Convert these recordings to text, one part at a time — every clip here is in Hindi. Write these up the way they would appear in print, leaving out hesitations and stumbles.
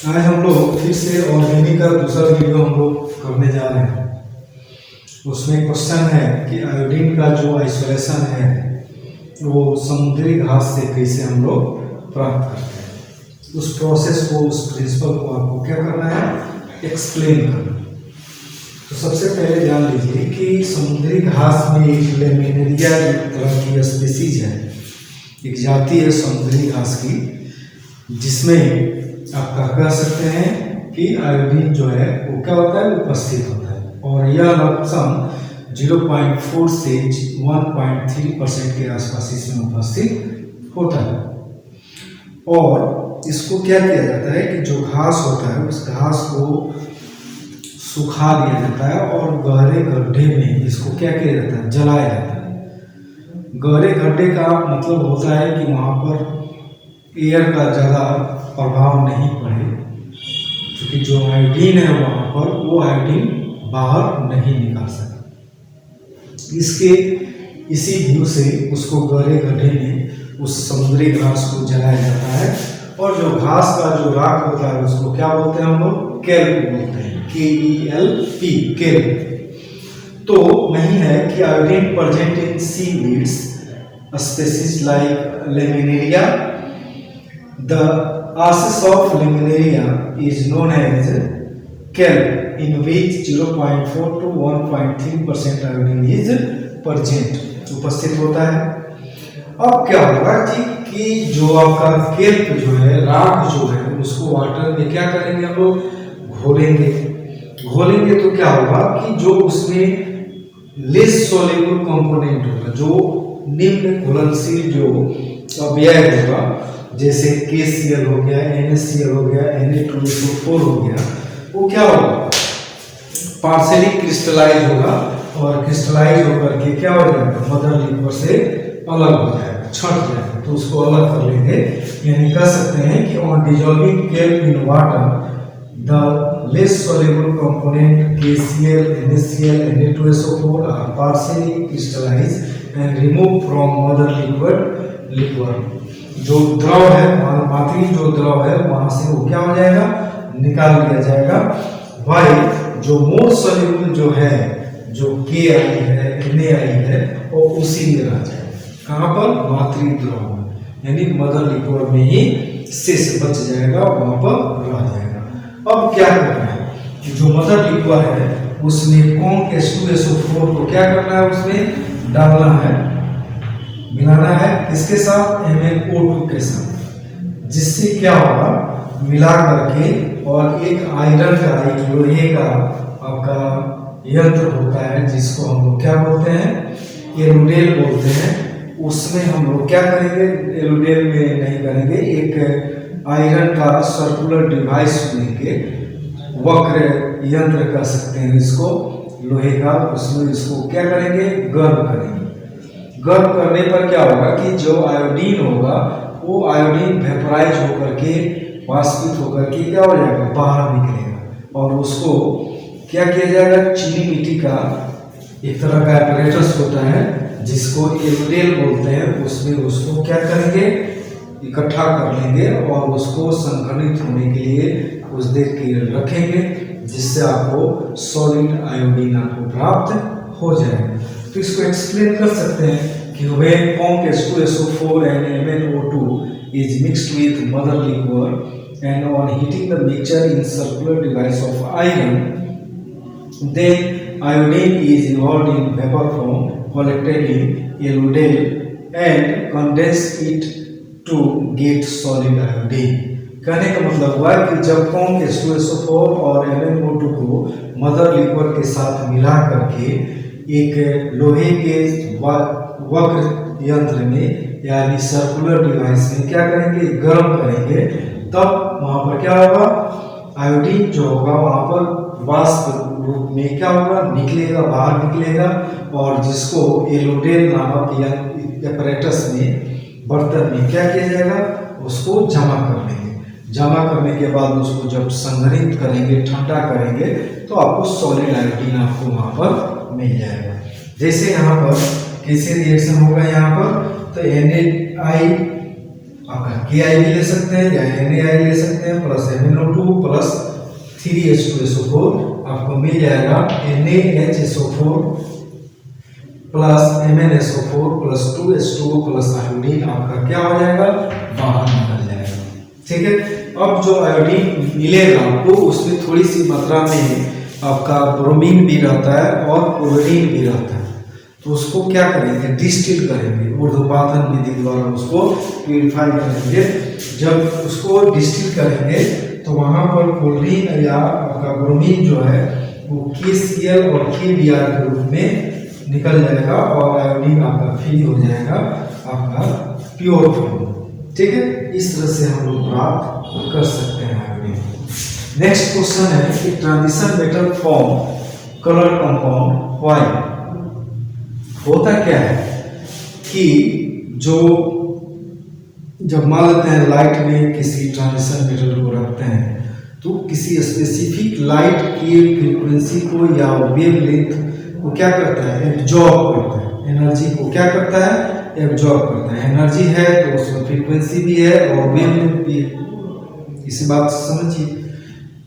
आज हम लोग फिर से ऑर्गेनिक का दूसरा वीडियो हम लोग करने जा रहे हैं। उसमें क्वेश्चन है कि आयोडीन का जो आइसोलेशन है वो समुद्री घास से कैसे हम लोग प्राप्त करते हैं। उस प्रोसेस को, उस प्रिंसिपल को आपको क्या करना है, एक्सप्लेन करना। तो सबसे पहले जान लीजिए कि समुद्री घास में एक लेमिनेरिया तरह की स्पीसीज है, एक जाति है समुद्री घास की, जिसमें आप कह सकते हैं कि आयोडीन जो है वो क्या होता है, उपस्थित होता है। और यह लगभग 0.4 से 1.3% के आसपास इसमें उपस्थित होता है। और इसको क्या किया जाता है कि जो घास होता है उस घास को सुखा दिया जाता है और गहरे गड्ढे में इसको क्या किया जाता है, जलाया जाता है। गहरे गड्ढे का मतलब होता है कि वहाँ पर एयर का ज़्यादा प्रभाव नहीं पड़े, क्योंकि जो आयोडीन है वहाँ पर वो आयोडीन बाहर नहीं निकल सकता। इसी व्यू से उसको गहरे गड्ढे में उस समुद्री घास को जलाया जाता है। और जो घास का जो राख होता है उसको क्या बोलते हैं हम लोग, केल्प बोलते हैं, KELP, केल्प। तो नहीं है कि iodine present in seaweeds species like laminaria. The ashes of Laminaria is known as kelp, in which 0.4 to 1.3% iodine is present, उपस्थित होता है। अब क्या होगा कि जो आपका केल्प जो है, राख जो है, उसको वाटर में क्या करेंगे हम लोग, घोलेंगे तो क्या होगा कि जो उसमें लेस सोल्यूबल कंपोनेंट होगा, जो निम्न घुलनशील जो अवयव होगा, जैसे KCl हो गया, NaCl हो गया, Na2SO4 हो गया, वो क्या होगा, पार्शियली क्रिस्टलाइज होगा और क्रिस्टलाइज होकर के क्या हो जाएगा, मदर लिक्विड से अलग हो जाएगा, छट जाएगा। तो उसको अलग कर लेंगे, यानी कह सकते हैं कि on dissolving kelp in water the less soluble component KCl, NaCl, Na2SO4 are partially crystallize and remove from mother liquid. जो द्रव है, मातृ जो द्रव है वहां से वो क्या हो जाएगा, निकाल लिया जाएगा। वाई जो मोर सोल्यूबल जो है, जो KI है, NaI है, वो उसी में रह जाएगा। कहाँ पर, मातृ द्रव में, यानी मदर लिक्विड में ही शेष बच जाएगा, वहां पर रह जाएगा। अब क्या करना है कि जो मदर लिक्विड है उसमें कौन H2SO4 को क्या करना है, उसमें डालना है, मिलाना है, किसके साथ, MnO2 के साथ, जिससे क्या होगा, मिला करके और एक आयरन का, एक लोहे का आपका यंत्र होता है जिसको हम लोग क्या बोलते हैं, एलोडेल बोलते हैं। उसमें हम लोग क्या करेंगे, एलोडेल में नहीं करेंगे, एक आयरन का सर्कुलर डिवाइस लेके, वक्र यंत्र कर सकते हैं इसको, लोहे का, उसमें इसको क्या करेंगे, गर्म करेंगे। गर्म करने पर क्या होगा कि जो आयोडीन होगा वो आयोडीन वेपराइज होकर के, वाष्पित होकर के क्या हो जाएगा, बाहर निकलेगा। और उसको क्या किया जाएगा, चीनी मिट्टी का एक तरह का एपरेटस होता है जिसको एलोडेल बोलते हैं, उसमें उसको क्या करेंगे, इकट्ठा कर लेंगे और उसको संघनित होने के लिए कुछ देर के लिए रखेंगे, जिससे आपको सॉलिड आयोडीन आपको प्राप्त हो जाएगा। तो इसको एक्सप्लेन कर सकते हैं कि when formed H2SO4 and MnO2 is mixed with mother liquid and on heating the mixture in circular device of iron, then iodine is involved in vapor form collected in elodel and condense it to get solid iodine। कहने का मतलब हुआ कि जब फॉर्म H2SO4 और MnO2 को मदर लिक्विड के साथ मिला करके एक लोहे के वक्र यंत्र में, यानी सर्कुलर डिवाइस में क्या करेंगे, गर्म करेंगे, तब वहां पर क्या होगा, आयोडीन जो होगा वहां पर वाष्प रूप में क्या होगा, निकलेगा, बाहर निकलेगा। और जिसको एलोडेल नामक एपरेटस में, बर्तन में क्या किया जाएगा, उसको जमा कर लेंगे। जमा करने के बाद उसको जब संघनित करेंगे, ठंडा करेंगे, तो आपको सॉलिड आयोडीन आपको वहां पर मिल जाएगा। जैसे यहाँ पर कैसे रिएक्शन होगा, यहाँ पर तो NaI आपका KI भी ले सकते हैं या NaI ले सकते हैं, प्लस MnO2 प्लस 3H2SO4 आपको मिल जाएगा NaHSO4 plus MnSO4 plus 2H2O plus iodine आपका क्या हो जाएगा, बाहर निकल जाएगा। ठीक है, अब जो आयोडीन मिलेगा आपको उसमें थोड़ी सी मात्रा में आपका ब्रोमीन भी रहता है और क्लोरीन भी रहता है, तो उसको क्या करेंगे, डिस्टिल करेंगे, ऊर्ध्वपातन विधि द्वारा उसको प्यूरिफाई करेंगे। जब उसको डिस्टिल करेंगे तो वहां पर क्लोरीन या आपका ब्रोमीन जो है वो KCl और KBr के रूप में निकल जाएगा और आयोडीन आपका फ्री हो जाएगा आपका प्योर फॉर्म। ठीक है, इस तरह से हम लोग प्राप्त कर सकते हैं आयोडीन। नेक्स्ट क्वेश्चन है कि transition metal form colour compound why. होता क्या है कि जो जब मान लेते हैं लाइट में किसी ट्रांजिशन मेटल को रखते हैं तो किसी स्पेसिफिक लाइट की फ्रीक्वेंसी को या वेवलेंथ को क्या करता है, एब्जॉर्ब करता है, एनर्जी को क्या करता है, एब्जॉर्ब करता है। एनर्जी है तो उसमें फ्रीक्वेंसी भी है और वेवलेंथ भी है, इसी बात समझिए।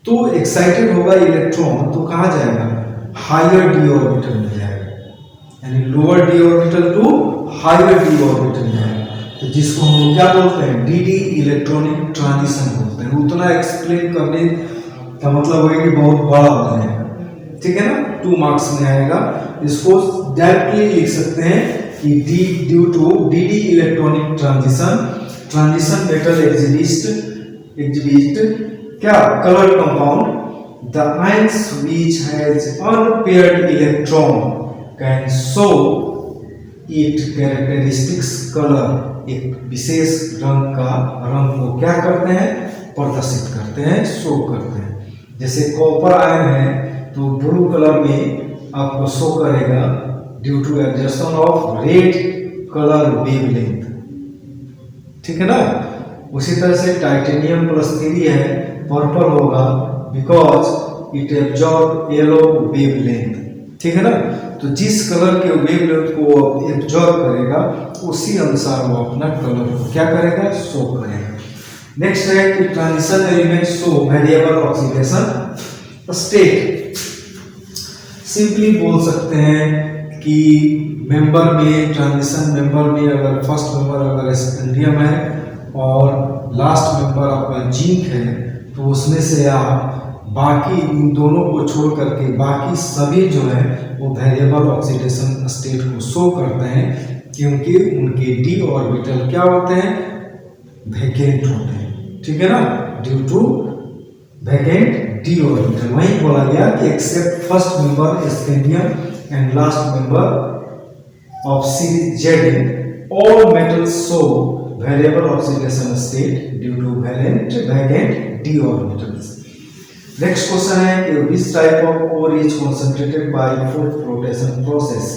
तो एक्साइटेड होगा इलेक्ट्रॉन तो कहाँ जाएगा, हायर डी ऑर्बिटल में जाएगा, यानी lower d orbital to higher d orbital जाएगा, तो जिसको हम लोग क्या बोलते हैं, DD इलेक्ट्रॉनिक ट्रांजिशन बोलते हैं। उतना एक्सप्लेन करने का मतलब है कि बहुत बड़ा हो जाएगा, ठीक है ना, 2 मार्क्स में आएगा। इसको डायरेक्टली लिख सकते हैं कि due to DD electronic transition metal exhibit क्या, colour compound the ions which has unpaired electron can show it characteristics colour, एक विशेष रंग को क्या करते हैं, प्रदर्शित करते हैं, शो करते हैं। जैसे कॉपर आयन है तो ब्लू कलर में आपको शो करेगा due to adjustment of red colour wavelength, ठीक है ना। उसी तरह से टाइटेनियम प्लस 3 है, पर्पल होगा because it absorb yellow wavelength, ठीक है ना। तो जिस कलर के वेवलेंथ को एब्जॉर्ब करेगा उसी अनुसार वो अपना कलर को क्या करेगा, शो करेगा। नेक्स्ट है कि transition element show variable oxidation state. Simply बोल सकते हैं कि मेंबर में, ट्रांजिशन मेंबर में अगर फर्स्ट मेंबर अगर स्कैंडियम है और लास्ट मेंबर आपका जिंक है तो उसमें से आप बाकी इन दोनों को छोड़ करके बाकी सभी जो है वो वेरिएबल ऑक्सीडेशन स्टेट को शो करते हैं, क्योंकि उनके डी ऑर्बिटल क्या होते हैं, वैकेंट होते हैं, ठीक है ना, due to vacant d orbital. वहीं बोला गया कि except first member scandium and last member of series Zn all metals show variable oxidation state due to vacant d orbitals. Next question है कि which type of ore is concentrated by fourth flotation process।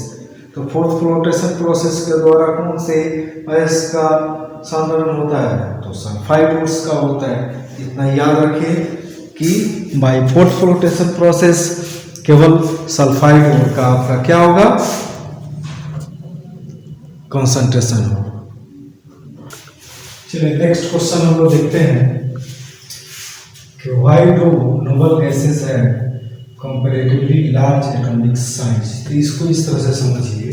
तो फोर्थ फ्लोटेशन प्रोसेस के द्वारा कौन से अयस्क का संघनन होता है, तो सल्फाइड ओर्स का होता है। इतना याद रखें कि बाय फोर्थ फ्लोटेशन प्रोसेस केवल सल्फाइड ओर का आपका क्या होगा, कंसंट्रेशन होगा। चलिए नेक्स्ट क्वेश्चन हम लोग देखते हैं कि व्हाई डू नोबल गैसेस है कंपैरेटिवली लार्ज एटॉमिक साइज। तो इसको इस तरह से समझिए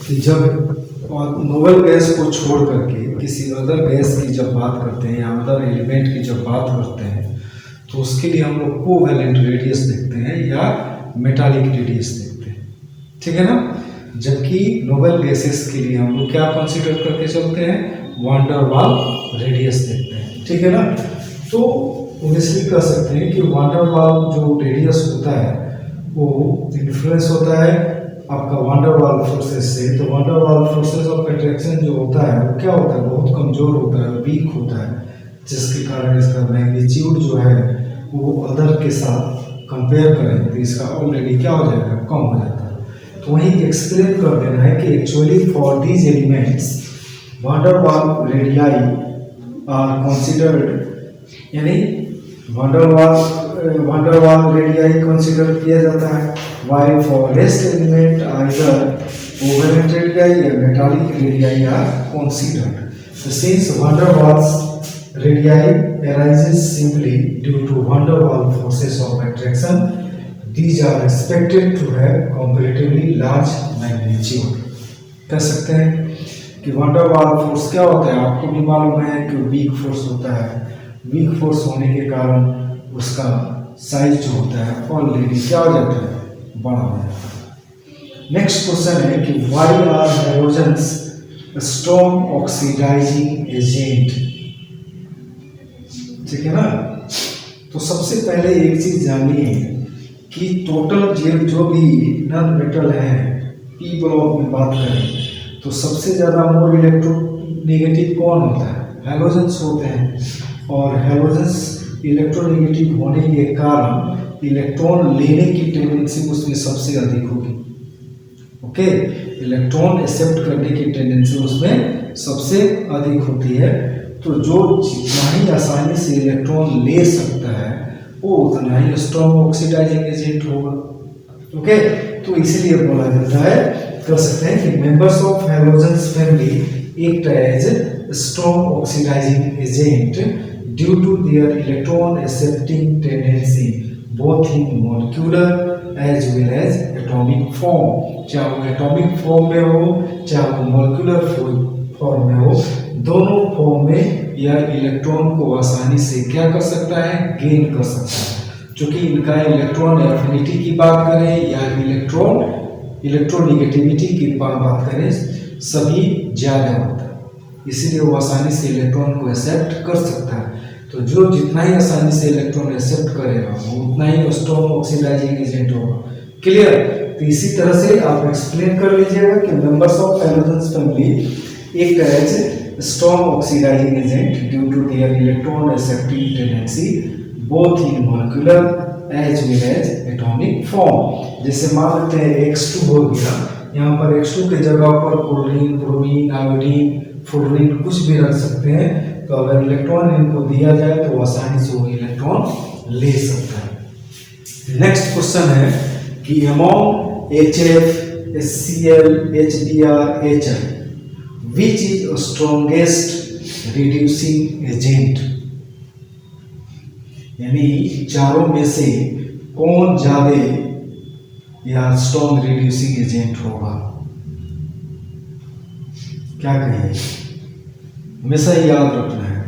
कि जब नोबल गैस को छोड़ करके किसी अदर गैस की जब बात करते हैं या अदर एलिमेंट की जब बात करते हैं तो उसके लिए हम लोग कोवैलेंट रेडियस देखते हैं या मेटालिक रेडियस देखते हैं, ठीक है ना। जबकि नोबल गैसेस के लिए हम लोग क्या कंसीडर करके चलते हैं, वान डेर वाल रेडियस देखते हैं, ठीक है ना। तो इसलिए कह सकते हैं कि वान डेर वाल जो रेडियस होता है वो इन्फ्लुएंस होता है आपका वान डेर वाल फोर्सेस से। तो van der Waals forces of attraction जो होता है वो क्या होता है, बहुत कमजोर होता है, वीक होता है, जिसके कारण इसका मैग्नीट्यूड जो है वो अदर के साथ कंपेयर करें तो इसका ऑलरेडी क्या हो जाएगा, कम हो जाता है। तो वहीं एक्सप्लेन कर देना है कि actually for these elements van der Waals radii are considered, यानी van der Waals radii consider किया जाता है, while for rest element either covalent radii या metallic radii are considered. Since van der Waals radii arises simply due to van der Waals forces of attraction, these are expected to have comparatively large magnitude. कह सकते हैं कि van der Waals फोर्स क्या होता है, आपको भी मालूम है कि वीक फोर्स होता है। वीक फोर्स होने के कारण उसका साइज जो होता है ऑलरेडी क्या हो जाता है, बड़ा हो जाता है। नेक्स्ट क्वेश्चन है कि why are hydrogens strong oxidising agent. ठीक है ना। तो सबसे पहले एक चीज जानिए कि टोटल जो भी नॉन मेटल है पी ब्लॉक में बात करें तो सबसे ज्यादा मोर इलेक्ट्रोनेगेटिव कौन होता है, हाइड्रोजन्स होते हैं। और हाइड्रोजन्स इलेक्ट्रोनेगेटिव होने के कारण इलेक्ट्रॉन लेने की टेंडेंसी उसमें सबसे अधिक होगी। ओके, इलेक्ट्रॉन एक्सेप्ट करने की टेंडेंसी उसमें सबसे अधिक होती है। तो जो जितना ही आसानी से इलेक्ट्रॉन ले सकता है वो उतना ही स्ट्रॉन्ग ऑक्सीडाइजिंग एजेंट होगा। ओके, तो इसीलिए बोला जाता है, कर सकते हैं कि members of hydrogens family act as strong oxidising agent due to their electron accepting tendency both in molecular as well as atomic form. चाहे वो एटॉमिक फॉर्म में हो चाहे वो मॉलिक्यूलर फॉर्म में हो, दोनों फॉर्म में यह इलेक्ट्रॉन को आसानी से क्या कर सकता है, गेन कर सकता है। चूंकि इनका इलेक्ट्रॉन एफिनिटी की बात करें या इलेक्ट्रोनेगेटिविटी की बात करें, सभी ज्यादा होता है, इसीलिए वो आसानी से इलेक्ट्रॉन को एक्सेप्ट कर सकता है। तो जो जितना ही आसानी से इलेक्ट्रॉन एक्सेप्ट करेगा वो उतना ही स्ट्रॉन्ग ऑक्सीडाइजिंग एजेंट होगा। क्लियर। तो इसी तरह से आप एक्सप्लेन कर लीजिएगा कि members of hydrogens family act as strong oxidizing agent due to their electron accepting tendency both in molecular as well as atomic form। जैसे मान लेते हैं X2 हो गया, यहाँ पर X2 के जगह पर क्लोरीन, ब्रोमीन, आयोडीन, फ्लोरीन कुछ भी रख सकते हैं। तो अगर इलेक्ट्रॉन इनको दिया जाए तो आसानी से वो इलेक्ट्रॉन ले सकता है। नेक्स्ट क्वेश्चन है कि among HF, HCl, HBr, HI which is the strongest reducing agent। यानी चारों में से कौन ज्यादा या स्ट्रॉन्ग रिड्यूसिंग एजेंट होगा, क्या कहिए। हमेशा याद रखना है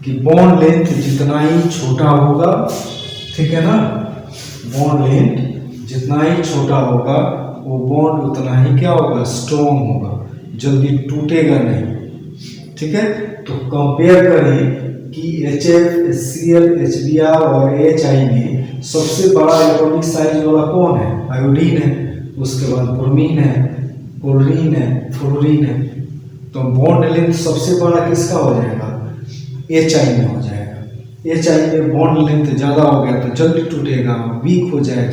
कि बॉन्ड लेंथ जितना ही छोटा होगा, ठीक है ना, बॉन्ड लेंथ जितना ही छोटा होगा वो बॉन्ड उतना ही क्या होगा, स्ट्रॉन्ग होगा, जल्दी टूटेगा नहीं। ठीक है। तो कंपेयर करें कि HF, HCl, HBr और HI में सबसे बड़ा एटॉमिक साइज वाला कौन है, आयोडीन है, उसके बाद ब्रोमीन है, क्लोरीन है, फ्लोरीन है। तो बॉन्ड लेंथ सबसे बड़ा किसका हो जाएगा, HI में हो जाएगा। HI में बॉन्ड लेंथ ज़्यादा हो गया तो जल्दी टूटेगा, वीक हो जाएगा।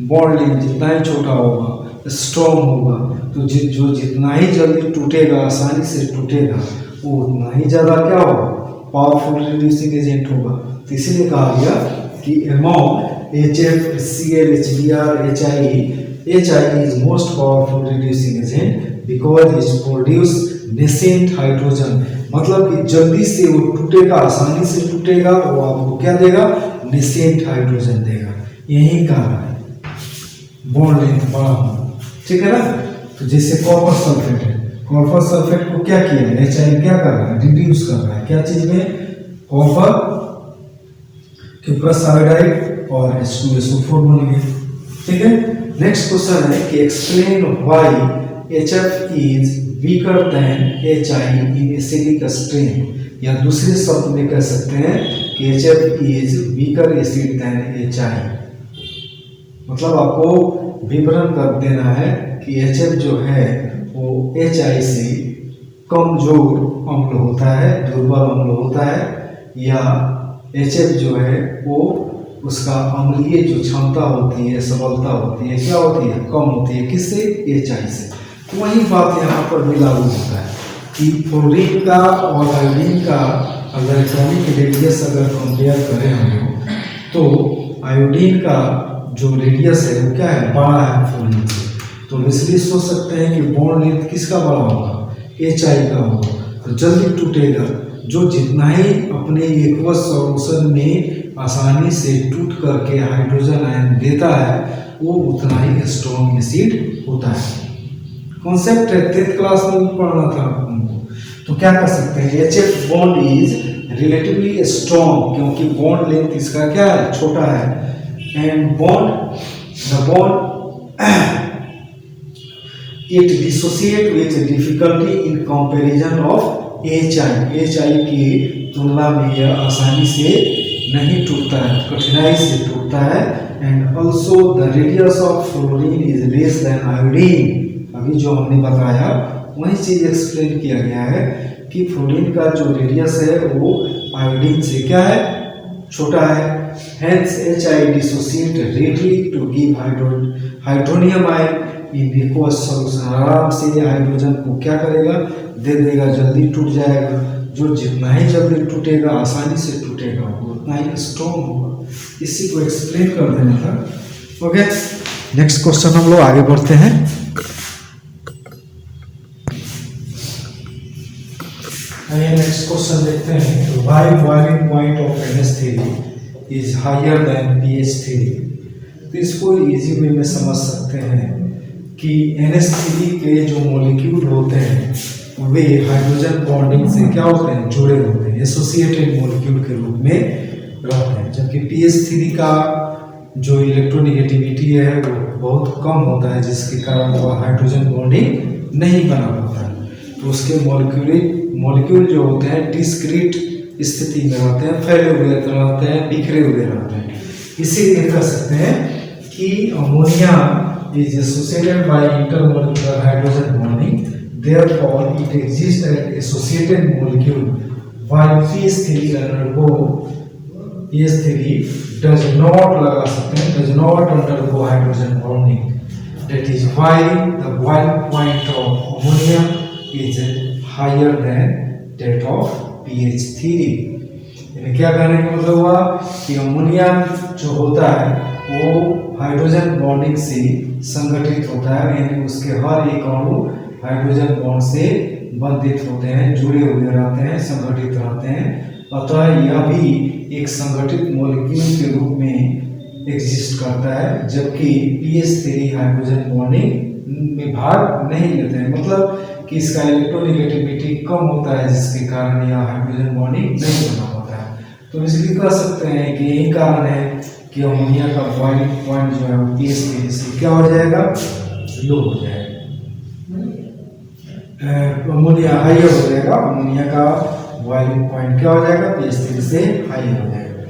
बॉन्ड लेंथ जितना ही छोटा होगा स्ट्रॉन्ग होगा, तो जो जितना ही जल्दी टूटेगा, आसानी से टूटेगा, वो उतना ही ज़्यादा क्या होगा, पावरफुल रिड्यूसिंग एजेंट होगा। तो इसीलिए कहा गया कि among HF, HCl, HBr, HI is most powerful reducing agent because it produce nascent hydrogen। मतलब कि जल्दी से वो टूटेगा, आसानी से टूटेगा, वो आपको क्या देगा, nascent हाइड्रोजन देगा। यही कारण है बॉन्ड लेंथ बड़ा होना। ठीक है ना। तो जैसे कॉपर सल्फेट है, कॉपर सल्फेट को क्या किया है, HI क्या कर रहा है, रिड्यूस कर रहा है, क्या चीज में, कॉपर के प्लस आयोडाइड और H2SO4 बन गया। ठीक है। नेक्स्ट क्वेश्चन है कि explain why HF is weaker than HI in acidic strain. या दूसरे शब्द में कह सकते हैं कि HF is weaker acid than HI। मतलब आपको विवरण कर देना है कि HF जो है वो HI से कमजोर अम्ल होता है, दुर्बल अम्ल होता है, या HF जो है वो उसका अम्लीय जो क्षमता होती है, सबलता होती है, क्या होती है, कम होती है। किससे, HI से। तो वही बात यहाँ पर भी लागू होता है कि फ्लोरीन का और आयोडीन का अगर एटॉमिक रेडियस अगर कंपेयर करें हम लोग, तो आयोडीन का जो रेडियस है वो क्या है, बड़ा है फ्लोरीन से। तो इसलिए सोच सकते हैं कि बॉन्ड लेंथ किसका बड़ा होगा, HI का होगा। तो जल्दी टूटेगा। जो जितना ही अपने एक्वस सॉल्यूशन में आसानी से टूट करके हाइड्रोजन आयन देता है वो उतना ही स्ट्रॉन्ग एसिड होता है। कॉन्सेप्ट है, 10th क्लास में भी पढ़ना था हमको। तो क्या कर सकते हैं, HF bond is relatively strong, क्योंकि बॉन्ड लेंथ इसका क्या है, छोटा है। And the bond it dissociate with difficulty in comparison of HI की तुलना में यह आसानी से नहीं टूटता है, कठिनाई से टूटता है। And also the radius of fluorine is less than iodine. अभी जो हमने बताया वही चीज एक्सप्लेन किया गया है कि फ्लोरीन का जो रेडियस है वो आयोडीन से क्या है, छोटा है। Hence HI dissociate readily to give hydronium ion in aqueous solution. आराम से हाइड्रोजन को क्या करेगा, दे देगा, जल्दी टूट जाएगा। जो जितना ही जल्दी टूटेगा, आसानी से टूटेगा, वो उतना ही स्ट्रॉन्ग होगा। इसी को एक्सप्लेन कर देना था। ओके, नेक्स्ट क्वेश्चन हम लोग आगे बढ़ते हैं। नेक्स्ट क्वेश्चन देखते हैं। Why boiling point of NH3 is higher than pH3। तो इसको इजी वे में समझ सकते हैं कि NH3 के जो मॉलिक्यूल होते हैं वे हाइड्रोजन बॉन्डिंग से क्या होते हैं, जुड़े होते हैं, एसोसिएटेड मॉलिक्यूल के रूप में रहते हैं। जबकि pH3 का जो इलेक्ट्रोनेगेटिविटी है वो बहुत कम होता है, जिसके कारण वह हाइड्रोजन बॉन्डिंग नहीं बना पाता है। तो उसके मॉलिक्यूल जो होते हैं डिस्क्रीट स्थिति में रहते हैं, फैले हुए रहते हैं, बिखरे हुए रहते हैं। इसीलिए कह सकते हैं कि ammonia is associated by intermolecular hydrogen bonding, therefore it exists as associated molecule, while pH3 does not लगा सकते हैं, does not undergo hydrogen bonding. That is why the boiling point of ammonia is higher than that of pH3। यानी क्या कहने का मतलब हुआ कि अमोनिया जो होता है वो हाइड्रोजन बॉन्डिंग से संगठित होता है, यानी उसके हर एक अणु हाइड्रोजन बॉन्ड से बंधित होते हैं, जुड़े हुए रहते हैं, संगठित रहते हैं। अतः यह भी एक संगठित मॉलिक्यूल के रूप में एग्जिस्ट करता है, जबकि pH3 हाइड्रोजन बॉन्डिंग में भाग नहीं लेते हैं। मतलब कि इसका इलेक्ट्रोनेगेटिविटी कम होता है, जिसके कारण यह हाइड्रोजन बॉन्डिंग नहीं बना पाता है। तो इसलिए कह सकते हैं कि यही कारण है कि अमोनिया का बॉइलिंग पॉइंट जो है pH3 से क्या हो जाएगा, लो हो जाएगा, अमोनिया हाई हो जाएगा। अमोनिया का बॉइलिंग पॉइंट क्या हो जाएगा, pH3 से हाई हो जाएगा।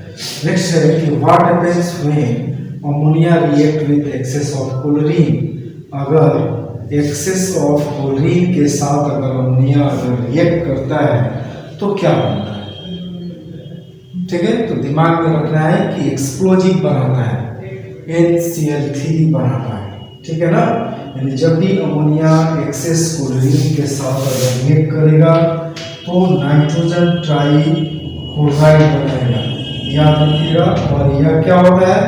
नेक्स्ट है कि what happens when ammonia react with excess of chlorine. अगर एक्सेस ऑफ क्लोरीन के साथ अगर अमोनिया अगर रिएक्ट करता है तो क्या बनता है, ठीक है। तो दिमाग में रखना है कि एक्सप्लोजिव बनाता है, NCl3 बनाता है, ठीक है ना। यानी जब भी अमोनिया एक्सेस क्लोरीन के साथ अगर रिएक्ट करेगा तो नाइट्रोजन ट्राई क्लोराइड बनाएगा, याद रखिएगा। और यह क्या होता है,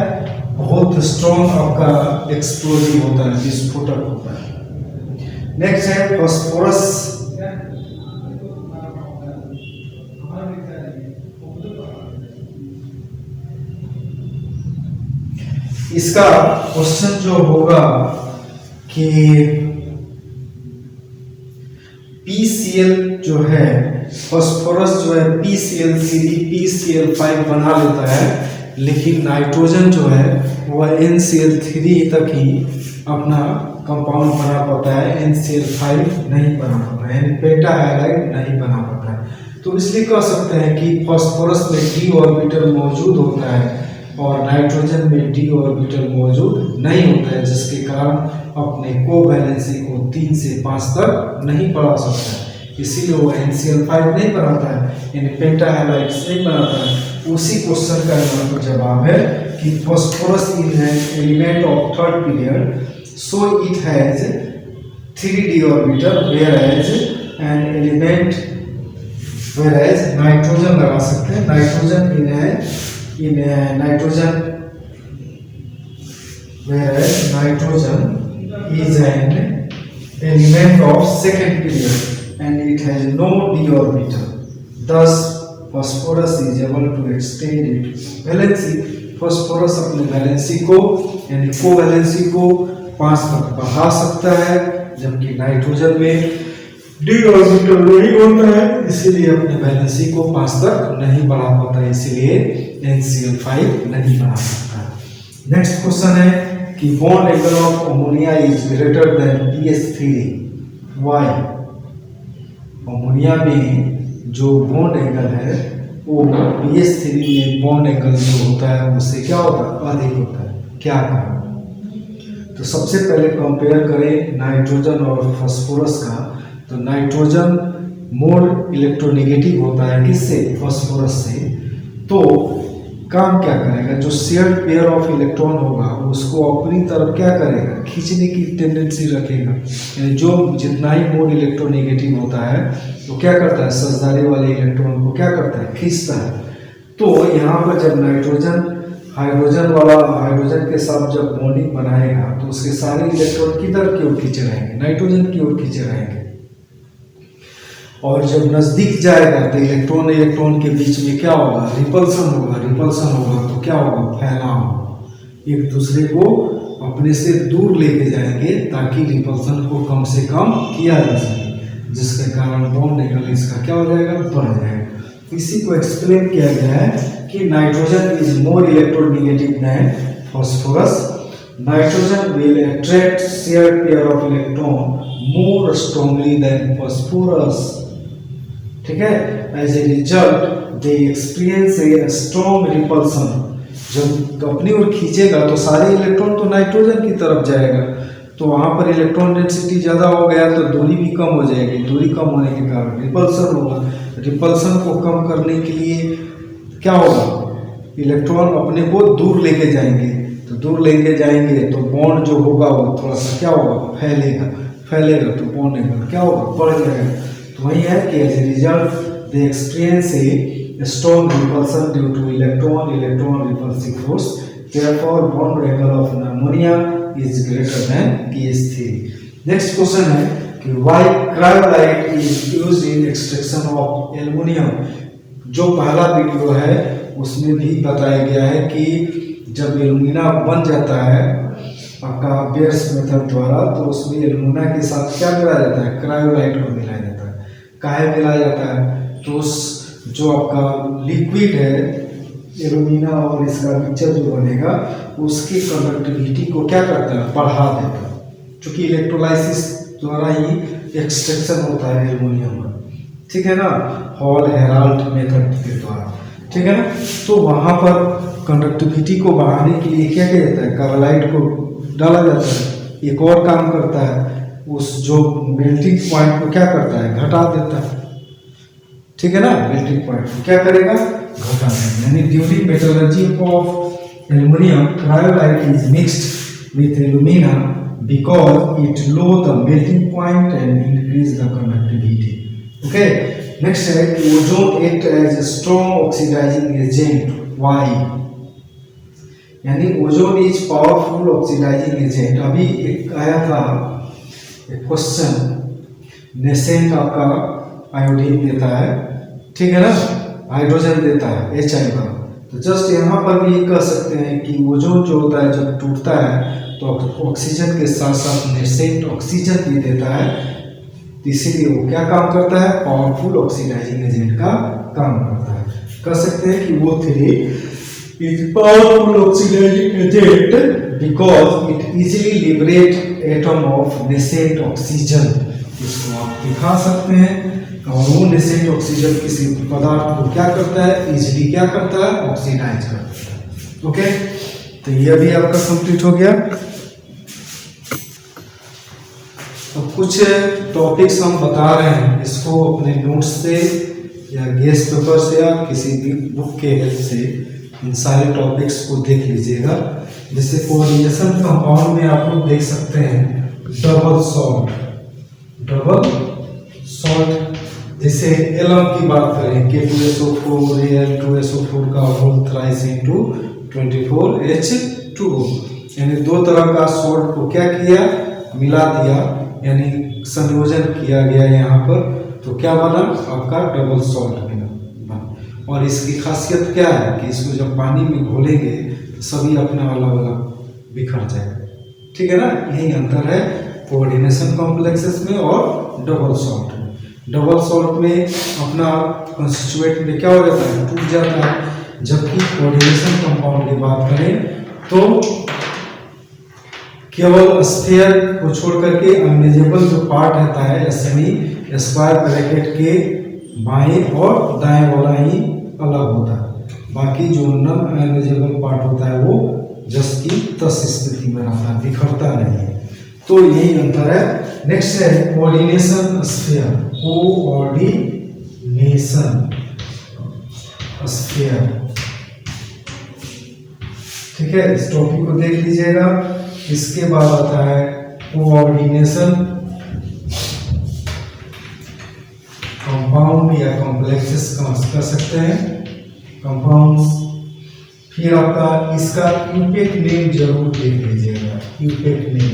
बहुत स्ट्रॉन्ग आपका एक्सप्लोजिव होता है, विस्फोटक होता है। नेक्स्ट है फास्फोरस। इसका क्वेश्चन जो होगा कि PCl जो है, फास्फोरस जो है PCl3 PCl5 बना लेता है, लेकिन नाइट्रोजन जो है वह NCl3 तक ही अपना कंपाउंड बना पाता है, NCl5 नहीं बना पाता है, पेंटा हैलाइड नहीं बना पाता है। तो इसलिए कह सकते हैं कि फास्फोरस में d ऑर्बिटल मौजूद होता है और नाइट्रोजन में d ऑर्बिटल मौजूद नहीं होता है, जिसके कारण अपने कोवैलेंसी को 3 से 5 तक नहीं बढ़ा सकता है। इसीलिए वो NCl5 नहीं बनाता है, यानी पेंटा हैलाइड्स नहीं बनाता है। उसी क्वेश्चन का यहाँ पर जवाब है कि phosphorus is an element of third period, so it has 3d orbital, whereas an element, whereas nitrogen लगा सकते हैं, nitrogen in a nitrogen, whereas nitrogen is an element of second period and it has no d orbital. Thus phosphorus is able to extend its valency. phosphorus अपने वैलेंसी को यानी कोवैलेंसी को 5 तक बढ़ा सकता है, जबकि नाइट्रोजन में डी ऑर्बिटल नहीं होता है, इसीलिए अपने वैलेंसी को 5 तक नहीं बढ़ा पाता, इसीलिए NCl5 नहीं बना सकता। नेक्स्ट क्वेश्चन है कि bond angle of ammonia is greater than pH3, why? Ammonia में जो बॉन्ड एंगल है वो pH3 में बॉन्ड एंगल जो होता है उससे क्या होता है, अधिक होता है, क्या कारण? तो सबसे पहले कंपेयर करें नाइट्रोजन और फास्फोरस का, तो नाइट्रोजन मोर इलेक्ट्रोनेगेटिव होता है किससे, फास्फोरस से। तो काम क्या करेगा, जो शेयर्ड पेयर ऑफ इलेक्ट्रॉन होगा उसको अपनी तरफ क्या करेगा, खींचने की टेंडेंसी रखेगा, यानी जो जितना ही मोर इलेक्ट्रोनेगेटिव होता है तो क्या करता है, साझेदारी वाले इलेक्ट्रॉन को क्या करता है, खींचता है। तो यहाँ पर जब नाइट्रोजन हाइड्रोजन के साथ जब बॉन्डिंग बनाएगा तो उसके सारे इलेक्ट्रॉन किधर की ओर खींचे रहेंगे, नाइट्रोजन की ओर खींचे रहेंगे। और जब नजदीक जाएगा तो इलेक्ट्रॉन के बीच में क्या होगा, रिपल्सन होगा तो क्या होगा, फैलाव होगा, एक दूसरे को अपने से दूर लेके जाएंगे ताकि रिपल्सन को कम से कम किया जा सके, जिसके कारण बॉन्ड एंगल इसका क्या हो जाएगा, बढ़ जाएगा। इसी को एक्सप्लेन किया गया है कि nitrogen is more electronegative than phosphorus. Nitrogen will attract shared pair of electron more strongly than phosphorus, ठीक है। As a result they experience a strong repulsion. जब अपनी ओर खींचेगा तो सारे इलेक्ट्रॉन तो नाइट्रोजन की तरफ जाएगा, तो वहां पर इलेक्ट्रॉन डेंसिटी ज़्यादा हो गया तो दूरी भी कम हो जाएगी, दूरी कम होने के कारण रिपल्सन होगा। रिपल्सन को कम करने के लिए क्या होगा, इलेक्ट्रॉन अपने को दूर लेके जाएंगे, तो दूर लेके जाएंगे तो बॉन्ड जो होगा वो थोड़ा सा क्या होगा, फैलेगा तो बॉन्ड एंगल क्या होगा, बढ़ जाएगा। तो वही है कि as a result they experience a strong repulsion due to electron repulsive force, therefore bond angle of ammonia is greater than pH3। Next question है कि why cryolite is used in extraction of aluminium. जो पहला वीडियो है उसमें भी बताया गया है कि जब एल्युमिना बन जाता है आपका बेयर्स मेथड द्वारा, तो उसमें एल्युमिना के साथ क्या मिलाया जाता है, क्रायोलाइट को मिलाया जाता है। काहे मिलाया जाता है, तो उस जो आपका लिक्विड है एल्युमिना और इसका मिक्सचर जो बनेगा उसकी कंडक्टिविटी को क्या करता है, बढ़ा देता है, क्योंकि इलेक्ट्रोलाइसिस द्वारा ही एक्सट्रैक्शन होता है एल्युमिनियम का, ठीक है ना, हॉल हेराल्ड मेथड के द्वारा, ठीक है ना। तो वहाँ पर कंडक्टिविटी को बढ़ाने के लिए क्या किया जाता है, कार्बाइड को डाला जाता है। एक और काम करता है, उस जो मेल्टिंग पॉइंट को क्या करता है, घटा देता है, ठीक है ना। मेल्टिंग पॉइंट को क्या करेगा, घटा देगा। यानी during metallurgy of aluminium cryolite is mixed with alumina because it low the melting point and increase the conductivity. Okay, next है कि ozone act as a strong oxidising agent, why? यानी ozone is powerful oxidising agent. अभी एक आया था एक क्वेश्चन, नेसेंट आपका आयोडीन देता है, ठीक है ना, हाइड्रोजन देता है HI का, तो जस्ट यहाँ पर भी कह सकते हैं कि ओजोन जो होता है जब टूटता है तो ऑक्सीजन के साथ साथ नेसेंट ऑक्सीजन भी देता है, तो इसीलिए वो क्या काम करता है, पावरफुल ऑक्सीडाइजिंग एजेंट का काम करता है। कह सकते हैं कि वो three is powerful oxidizing agent because it easily liberate atom of nascent oxygen। इसको आप दिखा सकते हैं, और वो nascent oxygen किसी पदार्थ को क्या करता है, इजीली क्या करता है, ऑक्सीडाइज करता है। ओके, तो ये भी आपका कंप्लीट हो गया। तो कुछ टॉपिक्स हम बता रहे हैं, इसको अपने नोट्स से या गेस्ट पेपर से या किसी भी बुक के हेल्प से इन सारे टॉपिक्स को देख लीजिएगा। जैसे कोऑर्डिनेशन कंपाउंड में आप लोग देख सकते हैं डबल सॉल्ट, जैसे एलम की बात करें K2SO4 Al2SO4 का होल थ्राइस इनटू 24H2O, यानी दो तरह का सॉल्ट को क्या किया, मिला दिया, यानी संयोजन किया गया यहाँ पर, तो क्या बना आपका डबल सॉल्ट बना। और इसकी खासियत क्या है कि इसको जब पानी में घोलेंगे तो सभी अपना अलग अलग बिखर जाएगा। ठीक है ना, यही अंतर है कोऑर्डिनेशन कॉम्प्लेक्सेस में और डबल सॉल्ट में। डबल सॉल्ट में अपना कंस्टिट्यूएंट में क्या हो जाता है, टूट जाता है, जबकि कोऑर्डिनेशन कंपाउंड की बात करें तो केवल स्फीयर को छोड़ करके अनमेजेबल जो पार्ट रहता है यानी स्क्वायर ब्रैकेट के बाएं और दाएं वाला ही अलग होता है। बाकी जो नॉन अनमेजेबल पार्ट होता है वो जस की तस स्थिति में रहता है, बिखरता नहीं है। तो यही अंतर है। नेक्स्ट है कोऑर्डिनेशन स्फीयर, कोऑर्डिनेशन स्फीयर। ठीक है, इस टॉपिक को देख लीजिएगा। इसके बाद आता है कोऑर्डिनेशन कंपाउंड या कॉम्प्लेक्सेस कर सकते हैं कंपाउंड्स। फिर आपका इसका यूपेक नेम जरूर देख लीजिएगा। यूपेक नेम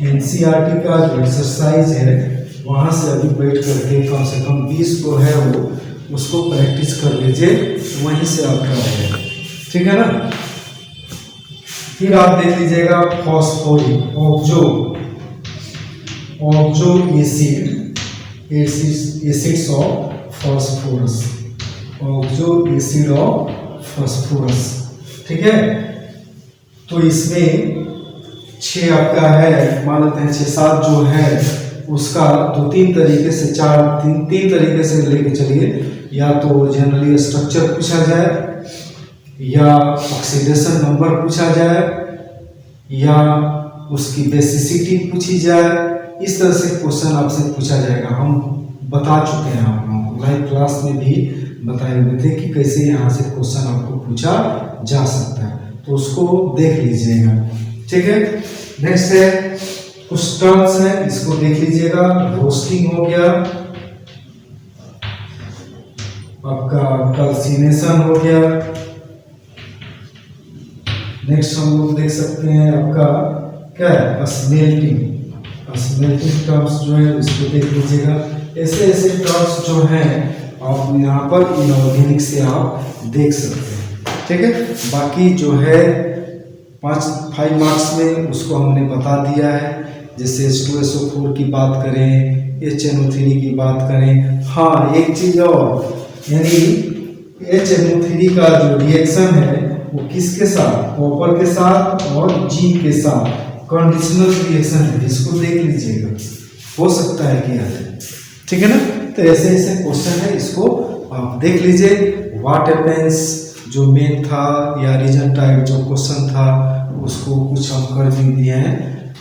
एनसीईआरटी का जो एक्सरसाइज है वहां से अभी बैठ करके कम से कम 20 को है वो, उसको प्रैक्टिस कर लीजिए, वहीं से आपका आएगा। ठीक है ना। फिर आप देख लीजिएगा phosphoric oxo acids of phosphorus, oxo acid of phosphorus. ठीक है, तो इसमें 6 आपका है, मान लेते हैं 6-7 जो है उसका 2-3 तरीके से 3 तरीके से लेके चलिए। या तो जनरली स्ट्रक्चर पूछा जाए, या ऑक्सीडेशन नंबर पूछा जाए, या उसकी बेसिसिटी पूछी जाए। इस तरह से क्वेश्चन आपसे पूछा जाएगा। हम बता चुके हैं आप लोगों को, लाइव क्लास में भी बताए हुए थे कि कैसे यहाँ से क्वेश्चन आपको पूछा जा सकता है, तो उसको देख लीजिएगा। ठीक है, नेक्स्ट है कुछ टर्म्स हैं, इसको देख लीजिएगा। रोस्टिंग हो गया, आपका कैल्सिनेशन हो गया। नेक्स्ट हम लोग देख सकते हैं आपका क्या है, स्मेल्टिंग टर्म्स जो है इसको देख लीजिएगा। ऐसे ऐसे टर्म्स जो हैं आप यहाँ पर इनऑर्गेनिक से आप देख सकते हैं। ठीक है, बाकी जो है 5 मार्क्स में उसको हमने बता दिया है। जैसे H2SO4 की बात करें, HNO3 की बात करें। हाँ, एक चीज और, यानी HNO3 का जो रिएक्शन है वो किसके साथ, कॉपर के साथ और जिंक के साथ कंडीशनल रिएक्शन है, इसको देख लीजिएगा, हो सकता है कि आ जाए। ठीक है ना। तो ऐसे ऐसे क्वेश्चन है, इसको आप देख लीजिए। व्हाट हैपेंस जो मेन था या रीजन टाइप जो क्वेश्चन था उसको कुछ हम कर भी दिए हैं,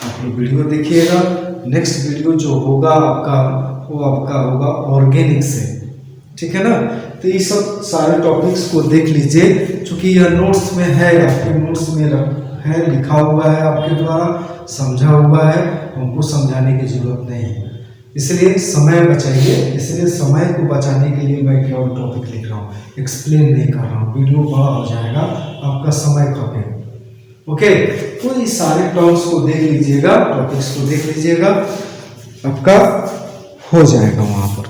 आप लोग वीडियो देखिएगा। नेक्स्ट वीडियो जो होगा आपका वो आपका होगा ऑर्गेनिक से। ठीक है ना। तो ये सब सारे टॉपिक्स को देख लीजिए, क्योंकि यह नोट्स में है, आपके नोट्स में है, लिखा हुआ है, आपके द्वारा समझा हुआ है, हमको समझाने की जरूरत नहीं है। इसलिए समय बचाइए। इसलिए समय को बचाने के लिए मैं केवल टॉपिक लिख रहा हूँ, एक्सप्लेन नहीं कर रहा हूँ, वीडियो बड़ा हो जाएगा, आपका समय खपेगा। ओके, तो ये सारे टर्म्स को देख लीजिएगा, टॉपिक्स को देख लीजिएगा, आपका हो जाएगा वहाँ पर।